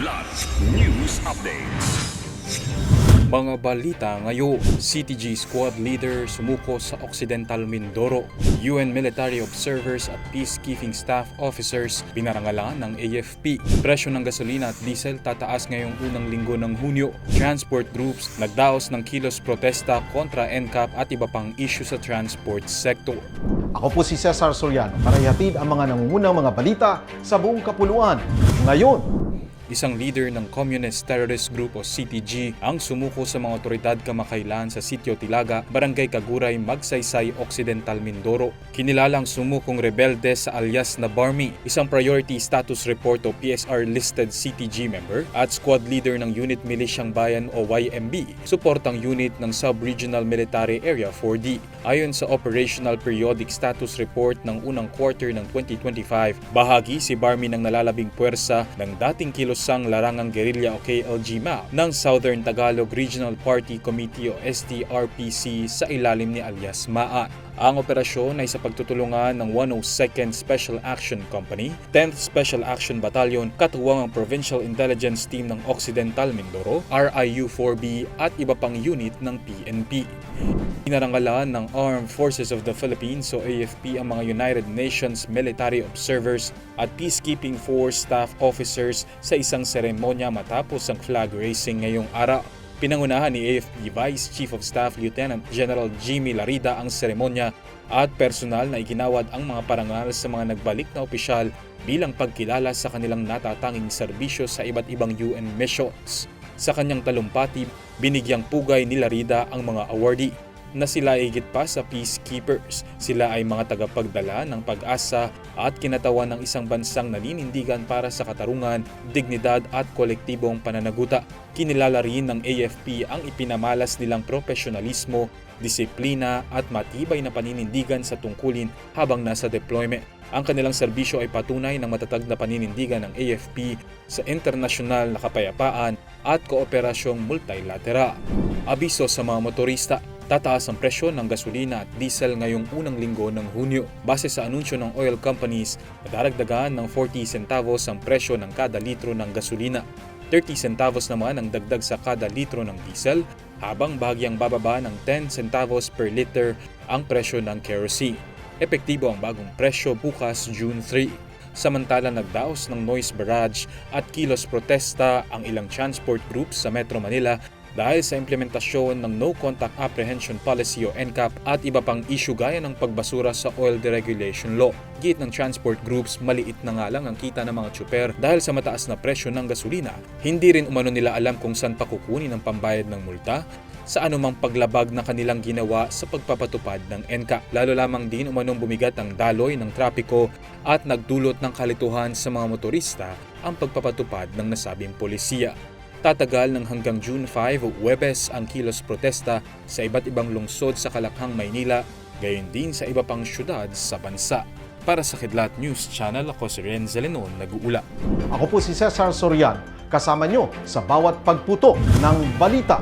Kidlat News Updates. Mga balita ngayon, CTG Squad Leader sumuko sa Occidental Mindoro. UN military observers at peacekeeping staff officers pinarangalan ng AFP. Presyo ng gasolina at diesel tataas ngayong unang linggo ng Hunyo. Transport groups nagdaos ng kilos protesta kontra NCAP at iba pang issue sa transport sector. Ako po si Cesar Soriano para ihatid ang mga nangungunang mga balita sa buong kapuluan. Ngayon, Isang leader ng Communist Terrorist Group o CTG ang sumuko sa mga otoridad kamakailan sa Sitio Tilaga, Barangay Kaguray, Magsaysay, Occidental Mindoro. Kinilalang sumukong rebelde sa alias na Barmy, isang Priority Status Report o PSR-listed CTG member at squad leader ng Unit Militiang Bayan o YMB, suportang unit ng Sub-Regional Military Area 4D. Ayon sa Operational Periodic Status Report ng unang quarter ng 2025, bahagi si Barmy ng nalalabing puwersa ng dating kilosang larangang gerilya o KLG-MA ng Southern Tagalog Regional Party Committee o STRPC sa ilalim ni alias Maan. Ang operasyon ay sa pagtutulungan ng 102nd Special Action Company, 10th Special Action Battalion, katuwang ang Provincial Intelligence Team ng Occidental Mindoro, RIU-4B at iba pang unit ng PNP. Pinarangalan ng Armed Forces of the Philippines o AFP ang mga United Nations military observers at peacekeeping force staff officers sa isang seremonya matapos ang flag raising ngayong araw. Pinangunahan ni AFP Vice Chief of Staff Lieutenant General Jimmy Larida ang seremonya at personal na iginawad ang mga parangal sa mga nagbalik na opisyal bilang pagkilala sa kanilang natatanging serbisyo sa iba't ibang UN missions. Sa kanyang talumpati, binigyang pugay ni Larida ang mga awardee na sila ay higit pa sa peacekeepers. Sila ay mga tagapagdala ng pag-asa at kinatawan ng isang bansang naninindigan para sa katarungan, dignidad at kolektibong pananaguta. Kinilala rin ng AFP ang ipinamalas nilang profesionalismo, disiplina at matibay na paninindigan sa tungkulin habang nasa deployment. Ang kanilang serbisyo ay patunay ng matatag na paninindigan ng AFP sa internasyonal na kapayapaan at kooperasyong multilateral. Abiso sa mga motorista, tataas ang presyo ng gasolina at diesel ngayong unang linggo ng Hunyo. Base sa anunsyo ng oil companies, nadaragdagan ng 40 centavos ang presyo ng kada litro ng gasolina. 30 centavos naman ang dagdag sa kada litro ng diesel, habang bahagyang bababa ng 10 centavos per liter ang presyo ng kerosene. Epektibo ang bagong presyo bukas June 3. Samantala nagdaos ng noise barrage at kilos protesta ang ilang transport groups sa Metro Manila dahil sa implementasyon ng No Contact Apprehension Policy o NCAP at iba pang issue gaya ng pagbasura sa oil deregulation law. Git ng transport groups, maliit na nga lang ang kita ng mga tsuper dahil sa mataas na presyo ng gasolina. Hindi rin umano nila alam kung saan pakukunin ang pambayad ng multa sa anumang paglabag na kanilang ginawa sa pagpapatupad ng NCAP. Lalo lamang din umanong bumigat ang daloy ng trapiko at nagdulot ng kalituhan sa mga motorista ang pagpapatupad ng nasabing polisiya. Tatagal ng hanggang June 5 o Huwebes ang kilos protesta sa iba't ibang lungsod sa Kalakhang, Maynila, gayon din sa iba pang syudad sa bansa. Para sa Kidlat News Channel, ako si Renzo Lenon, nag-uula. ako po si Cesar Soriano, kasama nyo sa bawat pagputo ng balita.